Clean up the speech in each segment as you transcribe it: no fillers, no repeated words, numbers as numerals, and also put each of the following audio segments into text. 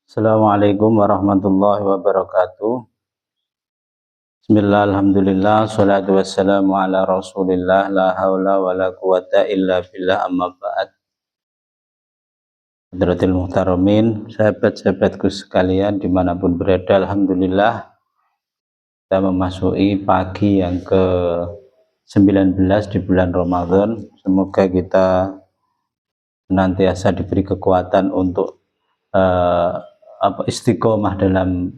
Assalamualaikum warahmatullahi wabarakatuh. Bismillah, alhamdulillah, salatu wassalamu ala rasulillah, la hawla wa la quwata illa billah, amma ba'd. Hadratil muhtaramin, sahabat-sahabatku sekalian dimanapun berada, alhamdulillah kita memasuki pagi yang ke-19 di bulan Ramadan. Semoga kita senantiasa diberi kekuatan untuk istiqomah dalam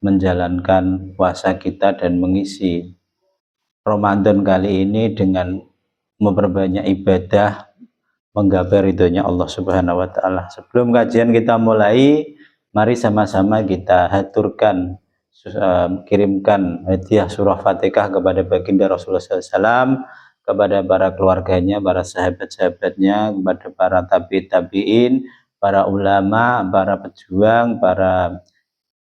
menjalankan puasa kita dan mengisi Ramadan kali ini dengan memperbanyak ibadah menggapai ridhonya Allah Subhanahu wa taala. Sebelum kajian kita mulai, mari sama-sama kita haturkan kirimkan hadiah surah Fatihah kepada baginda Rasulullah SAW, kepada para keluarganya, para sahabat-sahabatnya, kepada para tabi'in, para ulama, para pejuang, para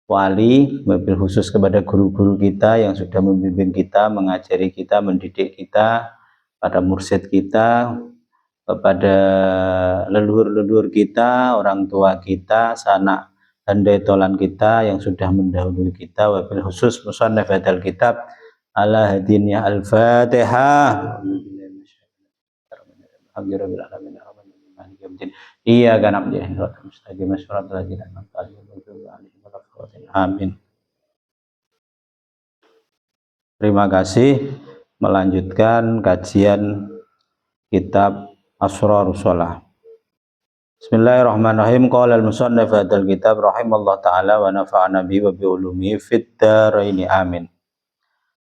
wali, mobil khusus kepada guru-guru kita yang sudah membimbing kita, mengajari kita, mendidik kita, pada mursyid kita, kepada leluhur-leluhur kita, orang tua kita, sanak handai tolan kita yang sudah mendahului kita, wabil khusus musannaf hadal kitab ala hadiniyah al-fatihah. Iya kan amin. Terima kasih. Melanjutkan kajian kitab Asrarus Shalah. Bismillahirrahmanirrahim. Qala al-musannif hadzal kitab rahimallahu taala wa nafa'ana bihi wa bi ulumihi fid dharain amin.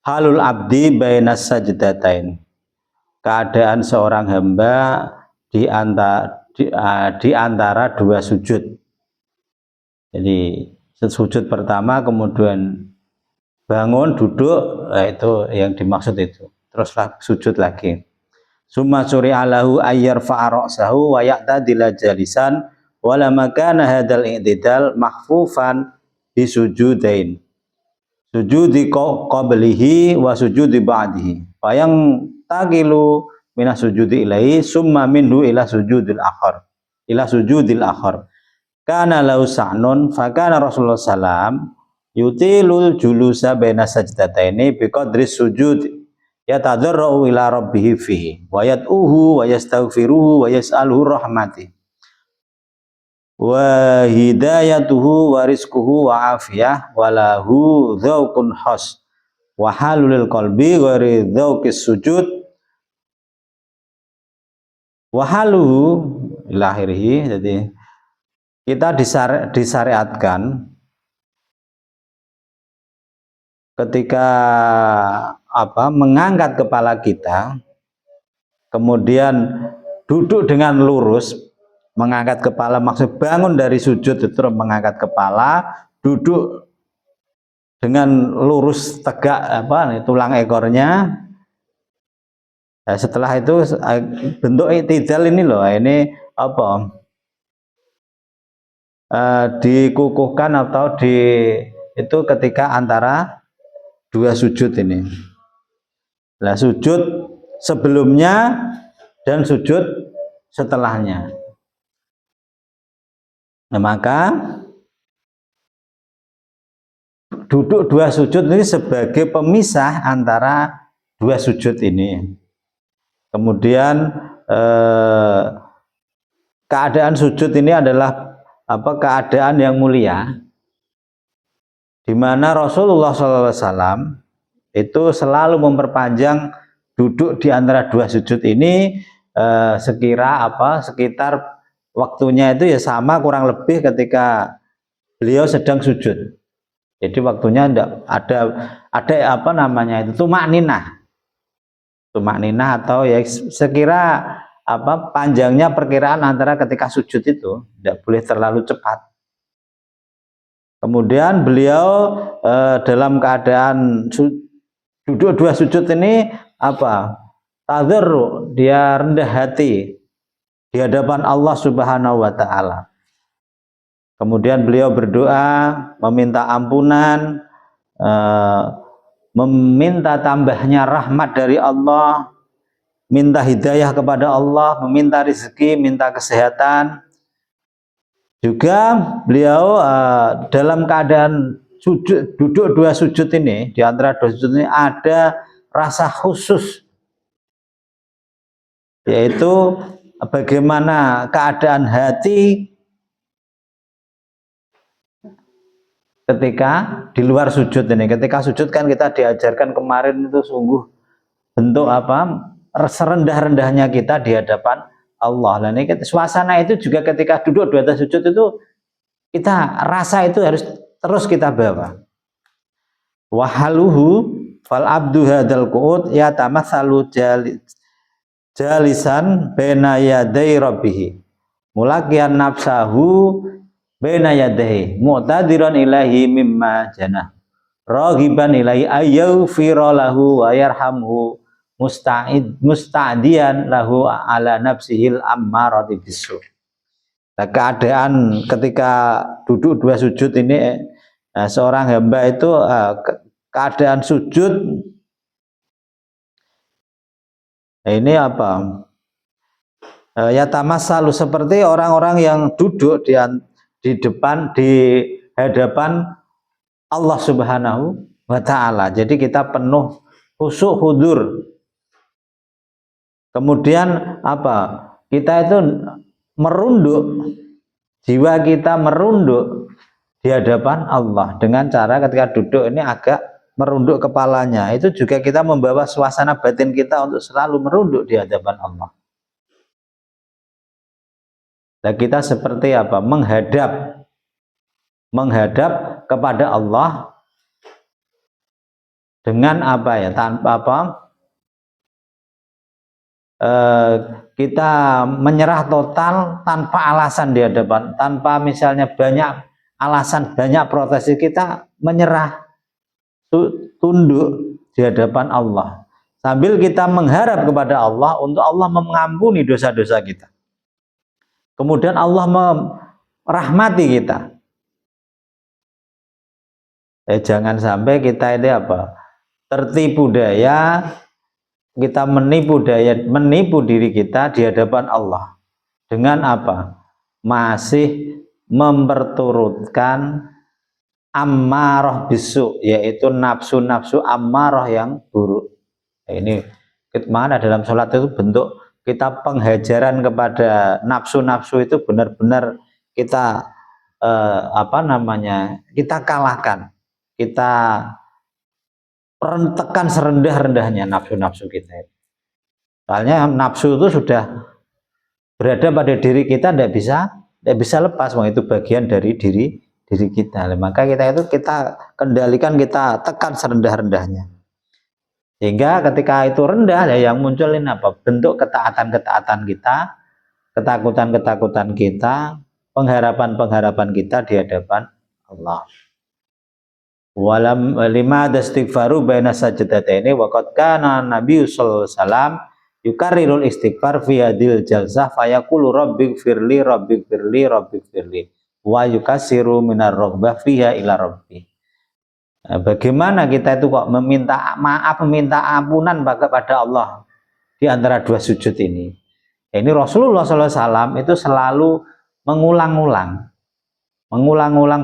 Halul abdi bainas sajdatain. Keadaan seorang hamba di antara dua sujud. Jadi sujud pertama kemudian bangun duduk, itu yang dimaksud itu. Teruslah sujud lagi. Summa suri'alahu ayyar fa'aroksahu wa ya'tadila jalisan wala makana hadal i'tidal mahfufan di sujudain. Sujudi qablihi wa sujudi ba'dihi. Fayang taqilu minah sujudi ilaihi summa minhu ila sujudil akhar. Ila sujudil akhar. Kana lau sa'nun fakana Rasulullah SAW yutilul julusa baina sajdataini biqadri sujud yatadarra'u ila rabbih fihi wa yad'uhu wa yastaghfiruhu wa yas'aluhu rahmati wa hidayatuhu wa rizquhu wa afiyah wa lahu dzauqun khas wa halul qalbi ghairi dzauqis sujud wa haluhu ila akhirih. Jadi kita disyariatkan ketika mengangkat kepala kita, kemudian duduk dengan lurus, mengangkat kepala maksud bangun dari sujud itu mengangkat kepala, duduk dengan lurus tegak tulang ekornya. Nah, setelah itu bentuk i'tidal ini loh, ini dikukuhkan atau itu ketika antara dua sujud ini. Nah, sujud sebelumnya dan sujud setelahnya. Nah, maka duduk dua sujud ini sebagai pemisah antara dua sujud ini. Kemudian keadaan sujud ini adalah keadaan yang mulia, di mana Rasulullah SAW itu selalu memperpanjang duduk di antara dua sujud ini sekitar waktunya itu ya sama kurang lebih ketika beliau sedang sujud. Jadi waktunya ada tumak ninah atau ya sekira panjangnya perkiraan antara ketika sujud itu tidak boleh terlalu cepat. Kemudian beliau dalam keadaan duduk dua sujud ini tadzarru, dia rendah hati di hadapan Allah Subhanahu wa taala. Kemudian beliau berdoa, meminta ampunan, meminta tambahnya rahmat dari Allah, minta hidayah kepada Allah, meminta rezeki, minta kesehatan. Juga beliau dalam keadaan sujud, duduk dua sujud ini, di antara dua sujud ini ada rasa khusus, yaitu bagaimana keadaan hati ketika di luar sujud ini. Ketika sujud kan kita diajarkan kemarin itu sungguh bentuk apa, serendah-rendahnya kita di hadapan Allah. Dan ini suasana itu juga ketika duduk di atas sujud itu kita rasa itu harus terus kita bawa. Wahaluhu fal abdu hadal qu'ud ya tamatsalu jalisan baina yaday rabbih mulaqiyan nafsahu baina yadayhi mu'tadiran ilahi mimma janah raghiban ilahi ayyufira lahu wa yarhamhu musta'diyan lahu ala nafsihil ammarati bisu. Nah, keadaan ketika duduk dua sujud ini seorang hamba itu keadaan sujud ini apa? Ya tamassalu seperti orang-orang yang duduk di depan di hadapan Allah Subhanahu wa taala. Jadi kita penuh khusyuk hudur. Kemudian apa? Kita itu merunduk, jiwa kita merunduk di hadapan Allah dengan cara ketika duduk ini agak merunduk kepalanya. Itu juga kita membawa suasana batin kita untuk selalu merunduk di hadapan Allah. Nah, kita seperti apa? Menghadap kepada Allah dengan apa ya? Tanpa apa? Kita menyerah total tanpa alasan di hadapan, tanpa misalnya banyak alasan, banyak protes, kita menyerah, tunduk di hadapan Allah sambil kita mengharap kepada Allah untuk Allah mengampuni dosa-dosa kita, kemudian Allah merahmati kita. Jangan sampai kita ini apa? Tertipu daya, kita menipu diri kita di hadapan Allah dengan apa? Masih memperturutkan ammarah bisu, yaitu nafsu-nafsu ammarah yang buruk. Ini mana dalam sholat itu bentuk kita penghajaran kepada nafsu-nafsu itu benar-benar kita kita kalahkan, kita rentekan serendah-rendahnya nafsu-nafsu kita. Soalnya nafsu itu sudah berada pada diri kita, tidak bisa lepas, itu bagian dari diri kita. Maka kita kendalikan, kita tekan serendah-rendahnya. Sehingga ketika itu rendah, ya yang munculin apa? Bentuk ketaatan-ketaatan kita, ketakutan-ketakutan kita, pengharapan-pengharapan kita di hadapan Allah. Walam lima istighfaru baina sajdataini wa qad kana Nabi sallallahu alaihi wasallam yukarrirul istighfar fi hadil jalsah fayaqulu rabbighfirli rabbighfirli rabbighfirli wa yukassiru minar raghbah fiha ila rabbi. Bagaimana kita itu kok meminta maaf, meminta ampunan kepada Allah di antara dua sujud ini? Ini Rasulullah SAW itu selalu mengulang-ulang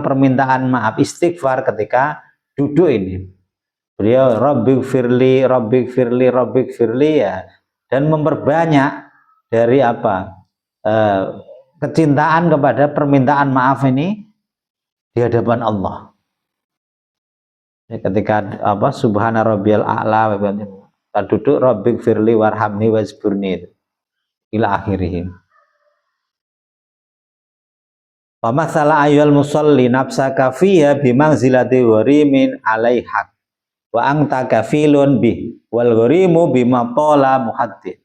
permintaan maaf, istighfar ketika duduk ini. Beliau rabbighfirli rabbighfirli rabbighfirli ya, dan memperbanyak dari apa? Kecintaan kepada permintaan maaf ini di hadapan Allah. Ketika apa? Subhana rabbiyal a'la, kita duduk rabbighfirli warhamni wazburni ila akhirih. Wa matsala ayyul musalli nafsaka fiha bimanzilati gharimin alaiha wa anta kafilun bih wal gharimu bima qala muhaddith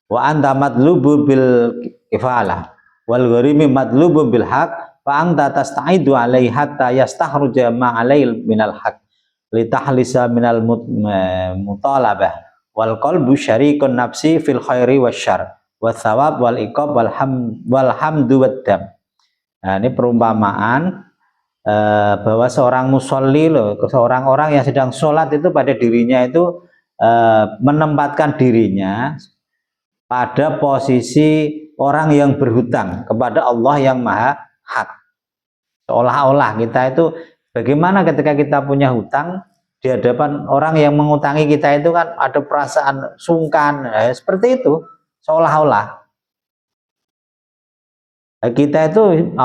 wa anta matlubu bil kifala wal gharimi matlubu bil haq fa anta tasta'idu alaihi hatta yastahruja ma alail minal haq li tahlisa minal mutalabah wal qalbu syarikun nafsi fil khairi wasyarr wa thawab wal iqab wal hamdu wad dam. Nah, ini perumpamaan bahwa seorang musolli seorang orang yang sedang sholat itu pada dirinya itu menempatkan dirinya pada posisi orang yang berhutang kepada Allah yang maha hak. Seolah-olah kita itu, bagaimana ketika kita punya hutang di hadapan orang yang mengutangi kita itu kan ada perasaan sungkan, seperti itu, seolah-olah kita itu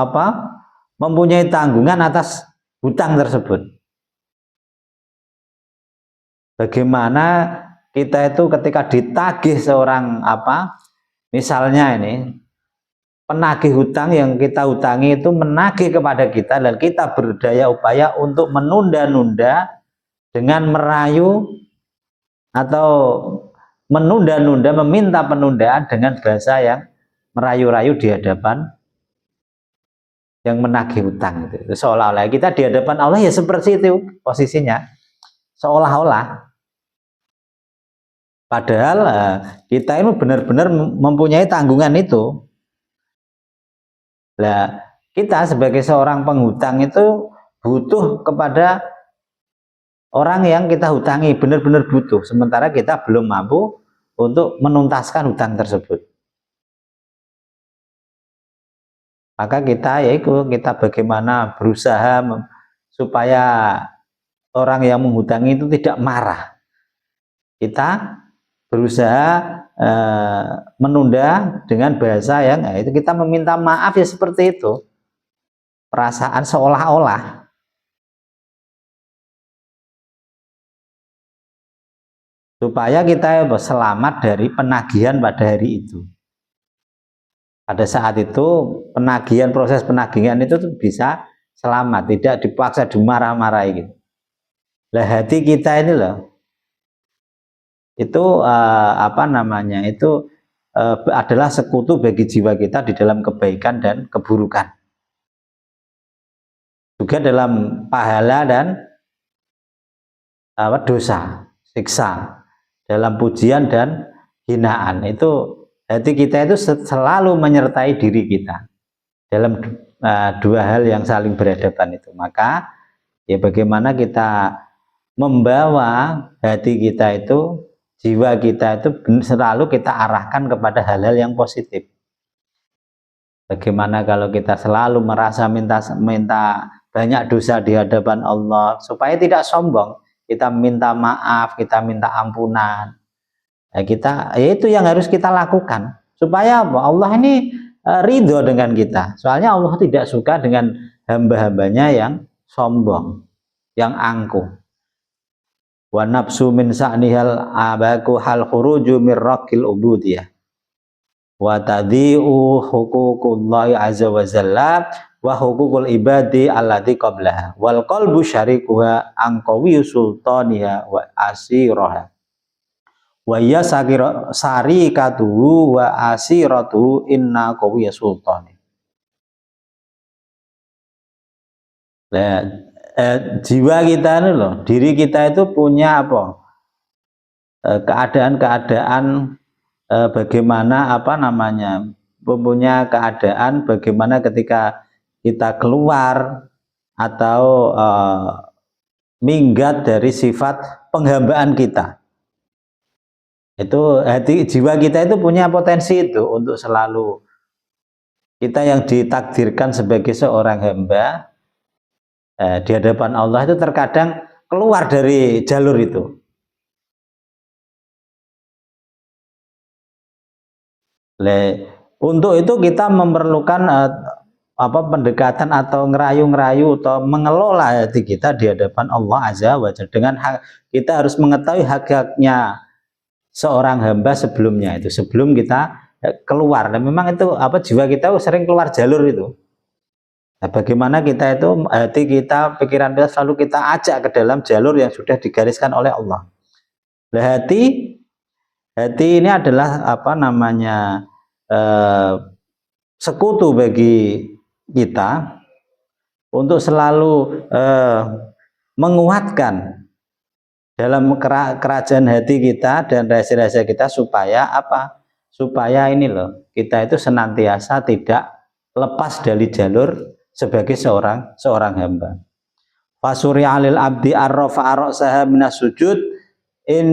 mempunyai tanggungan atas hutang tersebut. Bagaimana kita itu ketika ditagih seorang misalnya ini penagih hutang yang kita hutangi itu menagih kepada kita, dan kita berdaya upaya untuk menunda-nunda dengan merayu atau menunda-nunda, meminta penundaan dengan bahasa yang merayu-rayu di hadapan yang menagih hutang itu. Seolah-olah kita di hadapan Allah ya seperti itu posisinya, seolah-olah. Padahal kita ini benar-benar mempunyai tanggungan itu. Nah, kita sebagai seorang penghutang itu butuh kepada orang yang kita hutangi, benar-benar butuh. Sementara kita belum mampu untuk menuntaskan hutang tersebut. Maka kita bagaimana berusaha supaya orang yang menghutangi itu tidak marah. Kita berusaha menunda dengan bahasa yang itu kita meminta maaf ya seperti itu. Perasaan seolah-olah. Supaya kita selamat dari penagihan pada hari itu. Pada saat itu proses penagihan itu tuh bisa selamat, tidak dipaksa dimarah-marahi gitu. Lah hati kita ini loh, itu adalah sekutu bagi jiwa kita di dalam kebaikan dan keburukan, juga dalam pahala dan dosa, siksa, dalam pujian dan hinaan. Itu hati kita itu selalu menyertai diri kita dalam dua hal yang saling berhadapan itu. Maka ya bagaimana kita membawa hati kita itu, jiwa kita itu selalu kita arahkan kepada hal-hal yang positif. Bagaimana kalau kita selalu merasa minta banyak dosa di hadapan Allah, supaya tidak sombong, kita minta maaf, kita minta ampunan. Itu yang harus kita lakukan supaya Allah ini ridho dengan kita. Soalnya Allah tidak suka dengan hamba-hambanya yang sombong, yang angkuh. Wa nafsu min sa'nihal abaku hal khuruju min raqil ubudiyah wa tadhi'u huququllahi azza wa jalla wa huququl ibadi allati qablaha wal qalbu syarikuha angqawi sultaniha wa asiraha wa ya sarikatuhu wa asiratuhu inna qawiyya sultani. Jiwa kita ini loh, diri kita itu punya keadaan-keadaan bagaimana mempunyai keadaan bagaimana ketika kita keluar atau minggat dari sifat penghambaan kita. Itu jiwa kita itu punya potensi itu untuk selalu, kita yang ditakdirkan sebagai seorang hamba di hadapan Allah itu terkadang keluar dari jalur itu. Untuk itu kita memerlukan pendekatan atau ngerayu-ngerayu atau mengelola hati kita di hadapan Allah Azza wa Jalla. Dengan kita harus mengetahui hak-haknya seorang hamba sebelumnya itu, sebelum kita keluar. Dan memang itu jiwa kita sering keluar jalur itu. Nah, bagaimana kita itu hati kita, pikiran kita selalu kita ajak ke dalam jalur yang sudah digariskan oleh Allah. Nah, hati ini adalah sekutu bagi kita untuk selalu menguatkan dalam kerajaan hati kita dan rahasia-rahasia kita supaya supaya ini loh, kita itu senantiasa tidak lepas dari jalur sebagai seorang hamba. Fasuri alil abdi arrafa arsaha minas sujud in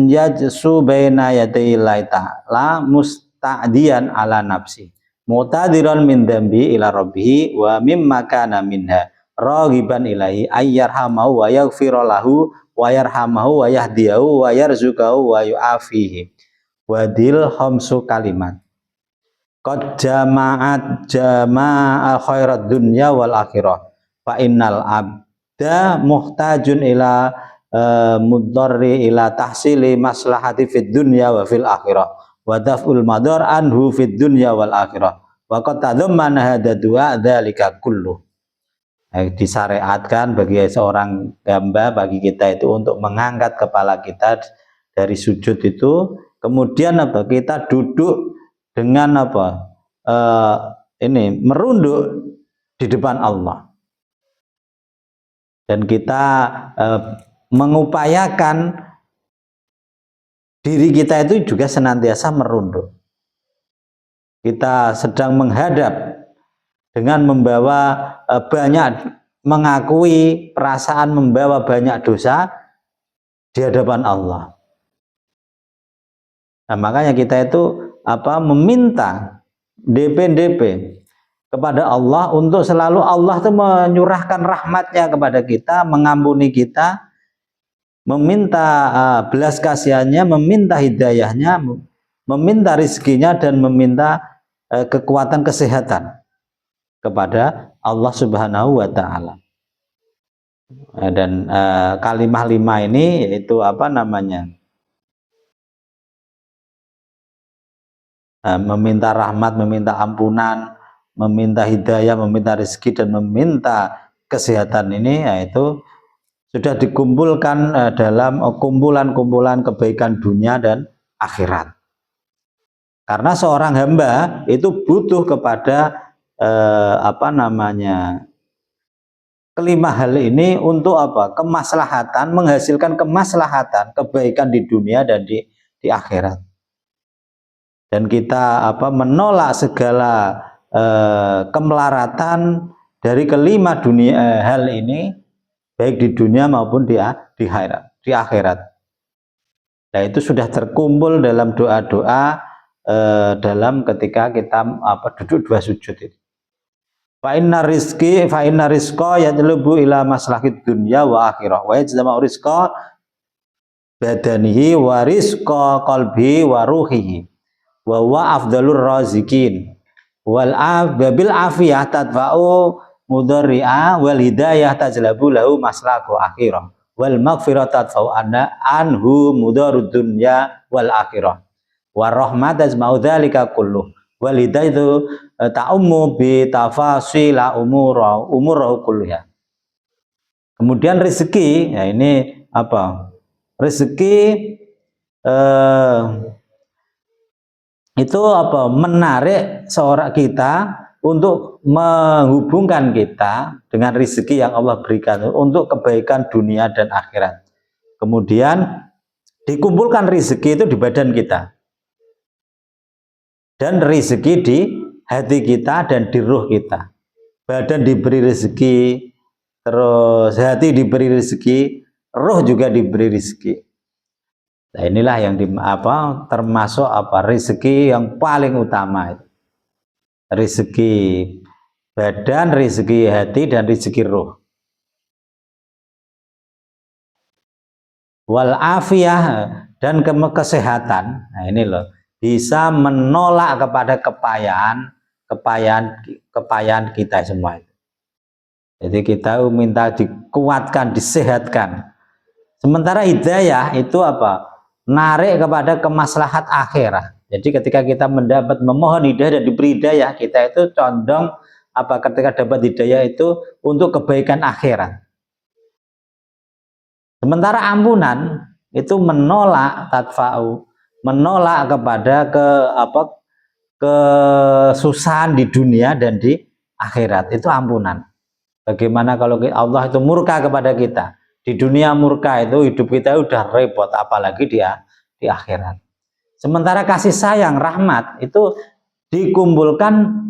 yajsu baina yadayillahi ta'ala musta'diyan ala nafsi mu'tadiran min dzambi ila rabbih wa mimma kana minha raghiban ilaihi ayyarhamahu wa yaghfira lahu wa yarhamahu wa yahdiyahu wa yarzuqahu wa yu'afihi. Wadil khamsu kalimat qad jama'a khairat dunya wal akhirah fa innal abda muhtajun ila mudarri ila tahsili maslahati fid dunya wa fil akhirah wa daf'ul madar anhu fid dunya wal akhirah wa qad tadammana hadza du'a dzalika kullu. Disyariatkan bagi seorang hamba, bagi kita itu untuk mengangkat kepala kita dari sujud itu, kemudian apa, kita duduk dengan apa, ini merunduk di depan Allah, dan kita mengupayakan diri kita itu juga senantiasa merunduk. Kita sedang menghadap dengan membawa banyak, mengakui perasaan membawa banyak dosa di hadapan Allah. Nah, makanya kita itu apa, meminta DP kepada Allah untuk selalu Allah itu menyurahkan rahmatnya kepada kita, mengampuni kita, meminta belas kasihannya, meminta hidayahnya, meminta rizkinya, dan meminta kekuatan kesehatan kepada Allah Subhanahu wa Ta'ala. Dan kalimah 5 ini yaitu apa namanya, meminta rahmat, meminta ampunan, meminta hidayah, meminta rezeki, dan meminta kesehatan ini, yaitu sudah dikumpulkan dalam kumpulan-kumpulan kebaikan dunia dan akhirat. Karena seorang hamba itu butuh kepada apa namanya, kelima hal ini untuk apa? Kemaslahatan, menghasilkan kemaslahatan, kebaikan di dunia dan di akhirat. Dan kita apa, menolak segala kemelaratan dari kelima dunia hal ini, baik di dunia maupun di akhirat. Nah, itu sudah terkumpul dalam doa-doa dalam ketika kita apa, duduk dua sujud itu. Fa inna rizqa yatlubu ila maslahid dunya wa akhirah wa yajma'u rizqa badanihi wa rizqa qalbihi wa ruhihi wa huwa afdalur raziqin wal bil afiyah tadfa'u mudarri'a wal hidayah tajlabu lahu maslaku akhirah wal maghfirah tadfa'u anhu mudarud dunya wal akhirah wa rahmat tajma'u dzalika kulluh wal hidayah ta'ummu bi tafasila umurahu kulliha. Kemudian rezeki, ya ini apa, rezeki itu apa, menarik seorang kita untuk menghubungkan kita dengan rezeki yang Allah berikan untuk kebaikan dunia dan akhirat. Kemudian dikumpulkan rezeki itu di badan kita, dan rezeki di hati kita dan di ruh kita. Badan diberi rezeki, terus hati diberi rezeki, ruh juga diberi rezeki. Nah, inilah yang termasuk apa, rezeki yang paling utama itu. Rezeki badan, rezeki hati, dan rezeki ruh. Wal afiyah, dan kesehatan. Nah, ini loh, bisa menolak kepada kepayaan kita semua itu. Jadi kita minta dikuatkan, disehatkan. Sementara hidayah itu apa? Narik kepada kemaslahat akhirat. Jadi ketika kita memohon hidayah dan diberi hidayah, kita itu condong apa, ketika dapat hidayah itu untuk kebaikan akhirat. Sementara ampunan itu menolak tadfa'u, menolak kepada kesusahan di dunia dan di akhirat. Itu ampunan. Bagaimana kalau Allah itu murka kepada kita? Di dunia murka itu hidup kita udah repot, apalagi di akhirat. Sementara kasih sayang, rahmat itu dikumpulkan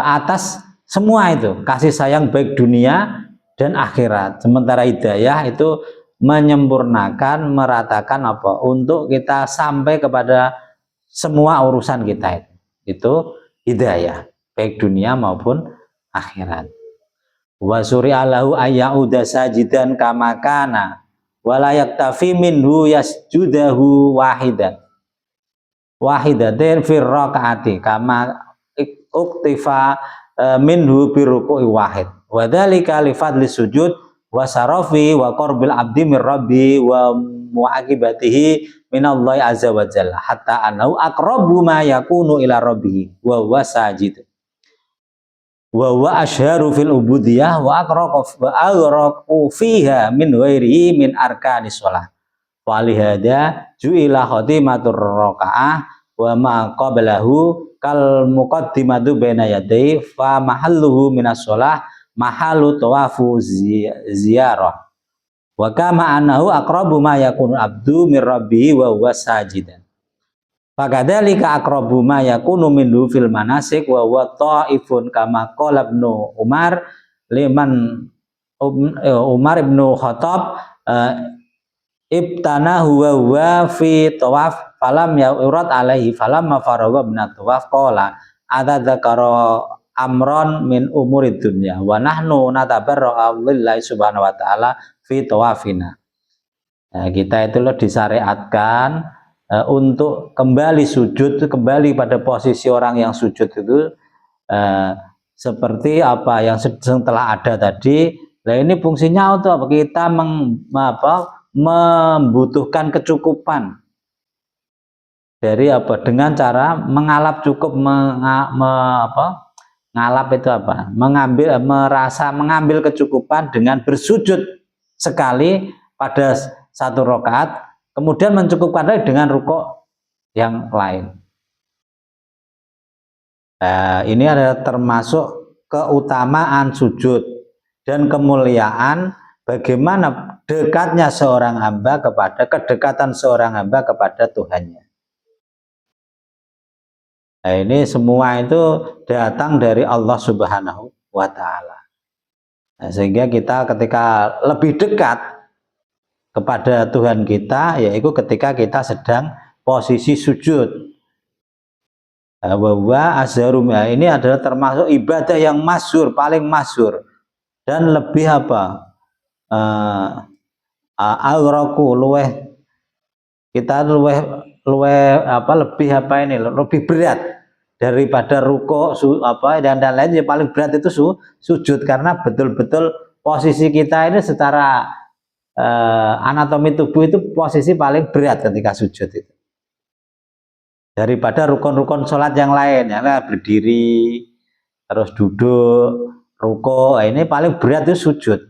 atas semua itu, kasih sayang baik dunia dan akhirat. Sementara hidayah itu menyempurnakan, meratakan apa, untuk kita sampai kepada semua urusan kita itu. itu hidayah baik dunia maupun akhirat. Wa suri'alahu ayyauda sajidan kama kana wala yaktafi minhu yasjudahu wahidatin fir rakaati kama uktifa minhu biruku'i wahid wa dzalika li fadli sujud wa sarafi wa qurbil abdi mir rabbi wa muaqibatihi minallahi azza wa jalla hatta anau aqrabu ma yakunu ila rabbih wa huwa sajid wa huwa ashharu fil ubudiyah wa aqraqu fiha min ghairihi min arkanis shalah wa lihada ju'ila khatimatur rakaah wa ma qablahu kal muqaddimatu baina yaday fa mahalluhu minas shalah mahalu tawafu ziyarah wa kama annahu aqrabu ma yakunu abdu mir rabbihi wa huwa sajidan fakadzalika aqrabu ma yakunu minhu fil manasik wa huwa ta'ifun kama qala Ibnu Umar liman Umar Ibnu Khattab ibtana huwa fi tawaf falam yurad alaihi falamma faragha min tawaf qala atadzakara amron min umurid dunya wa nahnu natabarra'u lillahi subhanahu wa ta'ala fi tawafina. Nah, kita itu loh disyariatkan untuk kembali sujud, kembali pada posisi orang yang sujud itu seperti apa yang telah ada tadi. Nah, ini fungsinya untuk apa? Kita membutuhkan kecukupan dari apa? Dengan cara mengalap cukup, ngalap itu apa? Mengambil kecukupan dengan bersujud sekali pada satu rakaat, kemudian mencukupkan lagi dengan rukuk yang lain. Ini adalah termasuk keutamaan sujud dan kemuliaan bagaimana dekatnya seorang hamba kedekatan seorang hamba kepada Tuhannya. Nah, ini semua itu datang dari Allah Subhanahu wa Ta'ala. Nah, sehingga kita ketika lebih dekat kepada Tuhan kita, yaitu ketika kita sedang posisi sujud. Bahwa azharum, ini adalah termasuk ibadah yang masyhur, paling masyhur dan lebih apa? Al-raku lebih berat daripada rukuk dan lain, yang paling berat itu sujud, karena betul-betul posisi kita ini secara anatomi tubuh itu posisi paling berat ketika sujud itu daripada rukun-rukun sholat yang lain, yang berdiri terus duduk rukuk. Ini paling berat itu sujud.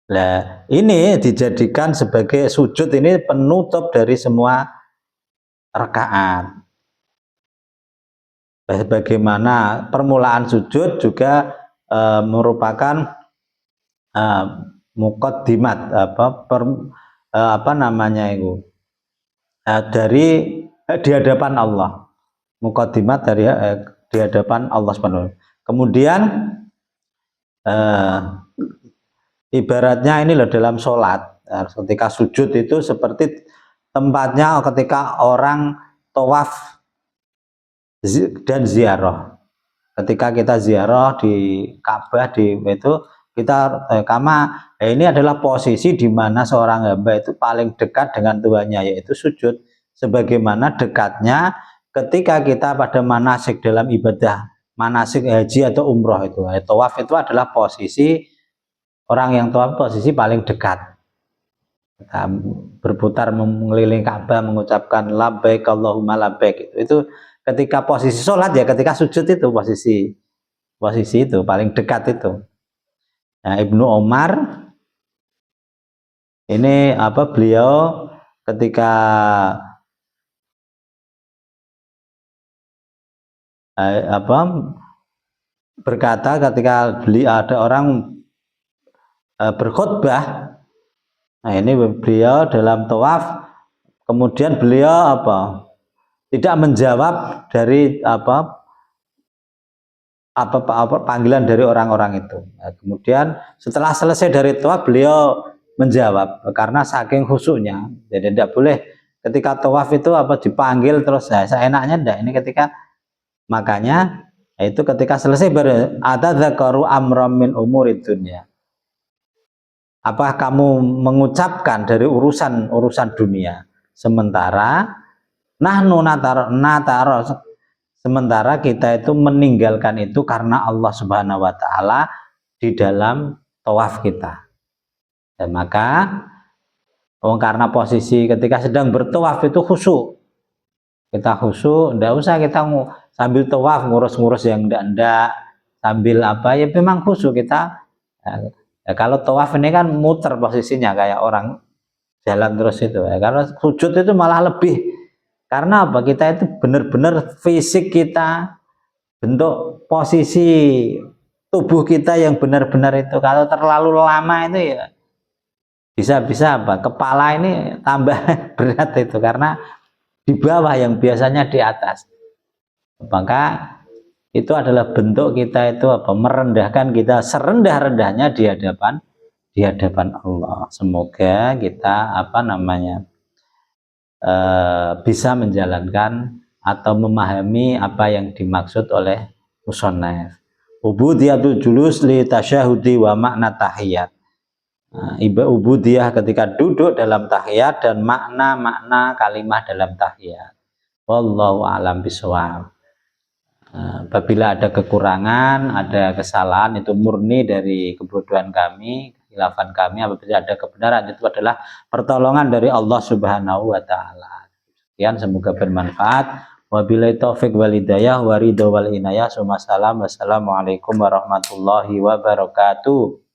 Nah, ini dijadikan sebagai sujud, ini penutup dari semua rakaat. Bagaimana permulaan sujud juga merupakan muqaddimat dari di hadapan Allah, muqaddimat dari di hadapan Allah Subhanahu. Kemudian ibaratnya ini loh dalam sholat, ketika sujud itu seperti tempatnya ketika orang tawaf dan ziarah. Ketika kita ziarah di Ka'bah itu kita ini adalah posisi di mana seorang hamba itu paling dekat dengan Tuhannya, yaitu sujud. Sebagaimana dekatnya ketika kita pada manasik dalam ibadah manasik haji atau umroh itu, tawaf itu adalah posisi orang yang tawaf, posisi paling dekat. Kita berputar mengelilingi Ka'bah mengucapkan labbaik Allahumma labbaik, itu ketika posisi sholat, ya ketika sujud itu posisi itu paling dekat itu. Nah, Ibnu Umar ini beliau ketika berkata ketika ada orang berkhutbah. Nah, ini beliau dalam tawaf, kemudian beliau tidak menjawab dari panggilan dari orang-orang itu. Nah, kemudian setelah selesai dari tawaf beliau menjawab karena saking khusyuknya. Jadi tidak boleh ketika tawaf itu apa dipanggil terus ya, seenaknya ndak ini ketika makanya itu ketika selesai baru atadzakaru amram min umurid dunya. Apa kamu mengucapkan dari urusan dunia sementara nahnu nataro sementara kita itu meninggalkan itu karena Allah Subhanahu wa taala di dalam tawaf kita. Dan maka karena posisi ketika sedang bertawaf itu khusyuk. Kita khusyuk, enggak usah kita sambil tawaf ngurus-ngurus yang enggak sambil apa ya memang khusyuk kita. Ya, kalau tawaf ini kan muter posisinya kayak orang jalan terus itu ya. Karena sujud itu malah lebih karena apa? Kita itu benar-benar fisik kita, bentuk posisi tubuh kita yang benar-benar itu kalau terlalu lama itu ya bisa-bisa apa? Kepala ini tambah berat itu karena di bawah yang biasanya di atas. Maka itu adalah bentuk kita itu apa? Merendahkan kita serendah-rendahnya di hadapan Allah. Semoga kita apa namanya bisa menjalankan atau memahami apa yang dimaksud oleh musannaf. Ubudiyatul julus li tasyahudi wa makna tahiyat. Ubudiyah ketika duduk dalam tahiyat dan makna-makna kalimat dalam tahiyat. Wallahu a'lam bishawab. Apabila ada kekurangan, ada kesalahan itu murni dari kebodohan kami, khilafan kami. Apabila ada kebenaran itu adalah pertolongan dari Allah Subhanahu wa taala. Sekian semoga bermanfaat. Wabillahi taufik wal hidayah wa ridha wal inayah. Wassalamualaikum warahmatullahi wabarakatuh.